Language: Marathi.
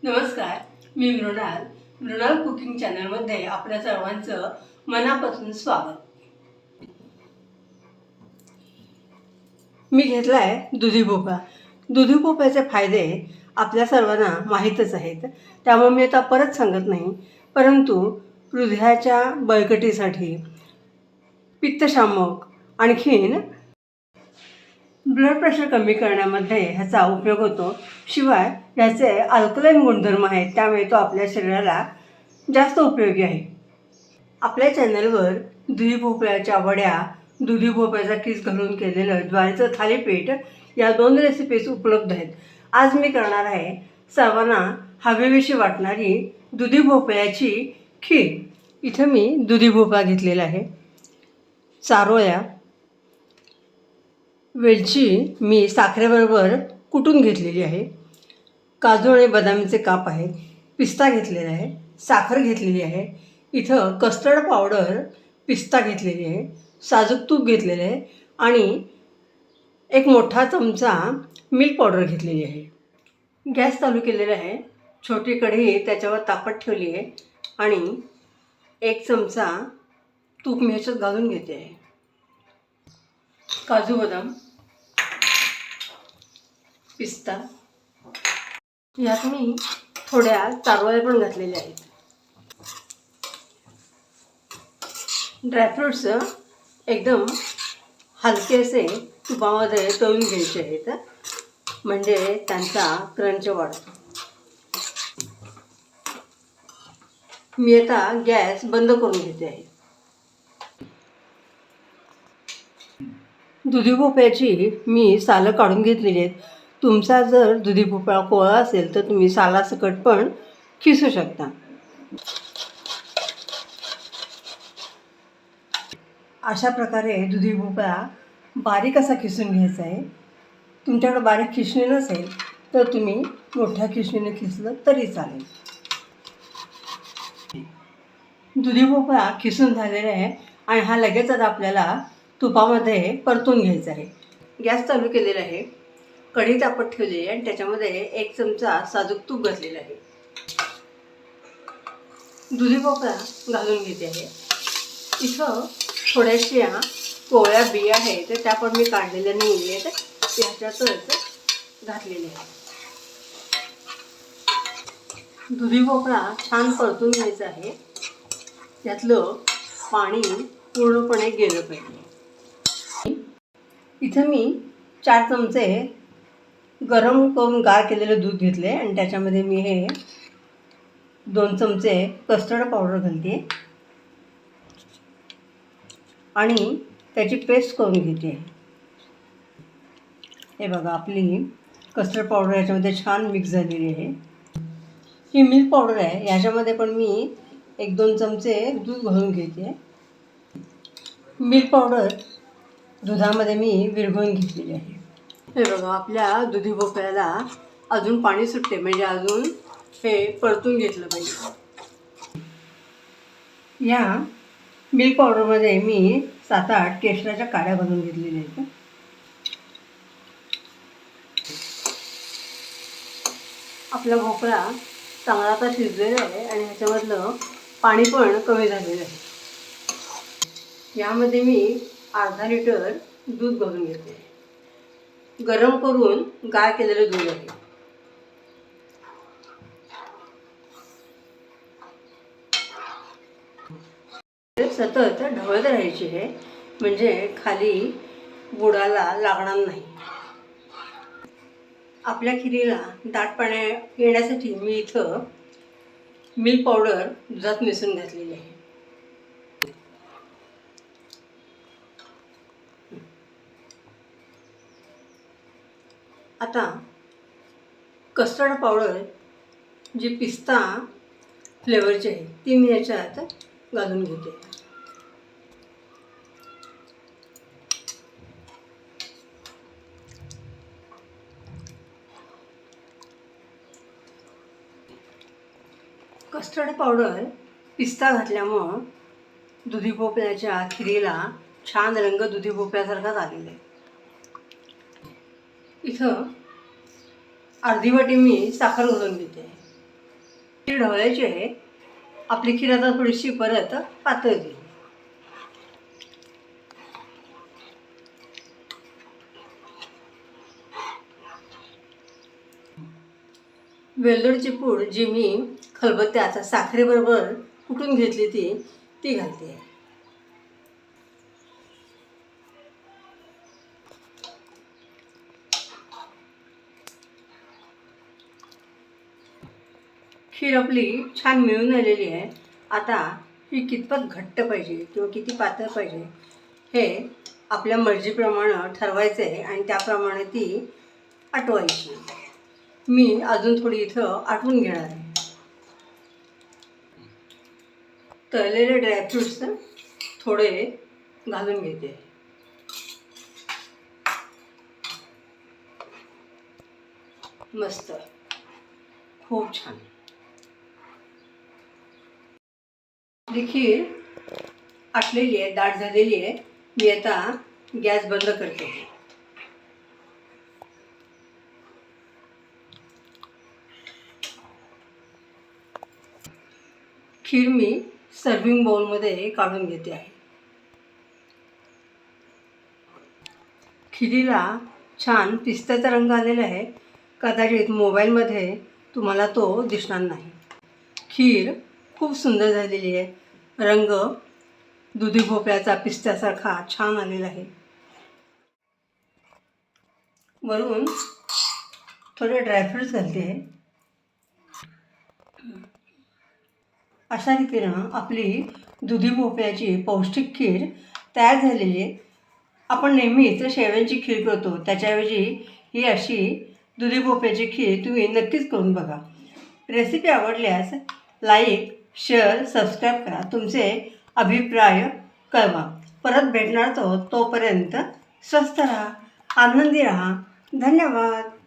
नमस्कार, मी मृणाल कुकिंग चॅनलमध्ये आपल्या सर्वांचं मनापासून स्वागत. मी घेतला आहे दुधी भोपळा. दुधी भोपळ्याचे फायदे आपल्या सर्वांना माहीतच आहेत, त्यामुळे मी आता परत सांगत नाही. परंतु हृदयाच्या बळकटीसाठी, पित्तशामक, आणखीन ब्लड प्रेशर कमी करण्यामध्ये ह्याचा उपयोग होतो. शिवाय ह्याचे अल्कलाईन गुणधर्म आहेत, त्यामुळे तो आपल्या शरीराला जास्त उपयोगी आहे. आपल्या चॅनलवर दुधी भोपळ्याच्या वड्या, दुधी भोपळ्याचा किस घालून केलेलं ज्वारीचं थालीपीठ या 2 रेसिपीज उपलब्ध आहेत. आज मी करणार आहे सर्वांना हवीविषयी वाटणारी दुधी भोपळ्याची खीर. इथं मी दुधी भोपळा घेतलेला आहे, चारोळ्या, वेलची मी साखरेबरोबर कुटून घेतलेली आहे, काजू आणि बदामीचे काप आहेत, पिस्ता घेतलेला आहे, साखर घेतलेली आहे, इथं कस्टर्ड पावडर, पिस्ता घेतलेली आहे, साजूक तूप घेतलेले आहे आणि एक मोठा चमचा मिल्क पावडर घेतलेली आहे. गॅस चालू केलेला आहे, छोटी कढई त्याच्यावर तापत ठेवली आहे आणि 1 चमचा तूप मी ह्याच्यात घालून घेते आहे. काजू बदाम, पिस्ता, यात मी थोड्या चारोळ्या पण घातलेल्या आहेत. ड्रायफ्रूट्स एकदम हलकेसे तुपामध्ये तळून घ्यायचे आहेत, म्हणजे त्यांचा क्रंच वाढतो. मी आता गॅस बंद करून घेते आहे. दुधी भोपळ्याची मी सालं काढून घेतलेली आहेत. तुमचा जर दुधी भोपळा कोवळा असेल तर तुम्ही सालासकट पण खिसू शकता. अशा प्रकारे दुधी भोपळा बारीक असा खिसून घ्यायचा आहे. तुमच्याकडे बारीक खिसणी नसेल तर तुम्ही मोठ्या खिसणीने खिसलं तरी चालेल. दुधी भोपळा खिसून झालेला आहे आणि हा लगेचच आपल्याला तुपामध्ये परतून घ्यायचा आहे. गॅस चालू केलेला आहे, कढई तापत ठेवली आहे आणि त्याच्यामध्ये 1 चमचा साजूक तूप घातलेलं आहे. दुधी भोपळा घालून घेते आहे. इथं थोड्याशा कोवळ्या बिया आहेत, तर त्या पण मी काढलेल्या नाही आहेत, ह्याच्यातच घातलेल्या आहेत. दुधी भोपळा छान परतून घ्यायचा आहे, त्यातलं पाणी पूर्णपणे गेलं पाहिजे. इथं मी 4 चमचे गरम करून गार केलेलं दूध घेतले आणि त्याच्यामध्ये मी हे 2 चमचे कस्टर्ड पावडर घालते आणि त्याची पेस्ट करून घेते. हे बघा, आपली कस्टर्ड पावडर याच्यामध्ये छान मिक्स झालेली आहे. ही मिल्क पावडर आहे, याच्यामध्ये पण मी 1-2 चमचे दूध घालून घेते. मिल्क पावडर दुधामध्ये मी विरघळून घेतलेली आहे. हे बघा, आपल्या दुधी भोपळ्याला अजून पाणी सुटते, म्हणजे अजून हे परतून घेतलं पाहिजे. या मिल्क पावडरमध्ये मी 7-8 केशराच्या काड्या घालून घेतलेल्या आहेत. आपला भोपळा चांगला आता शिजलेला आहे आणि ह्याच्यामधलं पाणी पण कमी झालेलं आहे. यामध्ये मी अर्धा लिटर दूध घालून घेते. गरम करून गार केलेलं दूध आहे. सतत ढवळत राहायची आहे, म्हणजे खाली बुडाला लागणार नाही. आपल्या खिरीला दाटपणा येण्यासाठी मी इथं मिल्क पावडर दुधात मिसळून घातलेली आहे. आता कस्टर्ड पावडर जी पिस्ता फ्लेवरची आहे ती मी याच्यात घालून घेते. कस्टर्ड पावडर, पिस्ता घातल्यामुळं दुधी भोपळ्याच्या खिरीला छान रंग दुधी भोपळ्यासारखाच आलेला आहे. इथं अर्धी वाटी मी साखर घालून घेते. खीर ढवळायची आहे. आपली खीर आता थोडीशी परत पातळ झाली. वेलदोडची पूड जी मी खलबत्त्यात साखरेबरोबर कुटून घेतली ती घालते. खीर आपली छान मिळून आलेली आहे. आता ही कितपत घट्ट पाहिजे किंवा किती पातळ पाहिजे हे आपल्या मर्जीप्रमाणे ठरवायचं आहे आणि त्याप्रमाणे ती आटवायची. मी अजून थोडी इथं आटवून घेणार आहे. तळलेले ड्रायफ्रूट्स थोडे घालून घेते. मस्त, खूप छान. ही खीर आटलेली आहे, दाट झालेली आहे. मी आता गॅस बंद करते. खीर मी सर्विंग बाउलमध्ये काढून घेते आहे. खिरीला छान पिस्त्याचा रंग आलेला आहे. कदाचित मोबाईलमध्ये तुम्हाला तो दिसणार नाही. खीर खूप सुंदर झालेली आहे. रंग दुधी भोपळ्याचा पिस्त्यासारखा छान आलेला आहे. वरून थोडे ड्रायफ्रूट्स घालते. अशा रीतीनं आपली दुधी भोपळ्याची पौष्टिक खीर तयार झालेली आहे. आपण नेहमीच शेवयांची खीर करतो, त्याच्याऐवजी ही अशी दुधी भोपळ्याची खीर तुम्ही नक्कीच करून बघा. रेसिपी आवडल्यास लाईक, शेअर, सबस्क्राईब करा. तुमचे अभिप्राय कळवा. परत भेटणार तोपर्यंत स्वस्थ राहा, आनंदी राहा. धन्यवाद.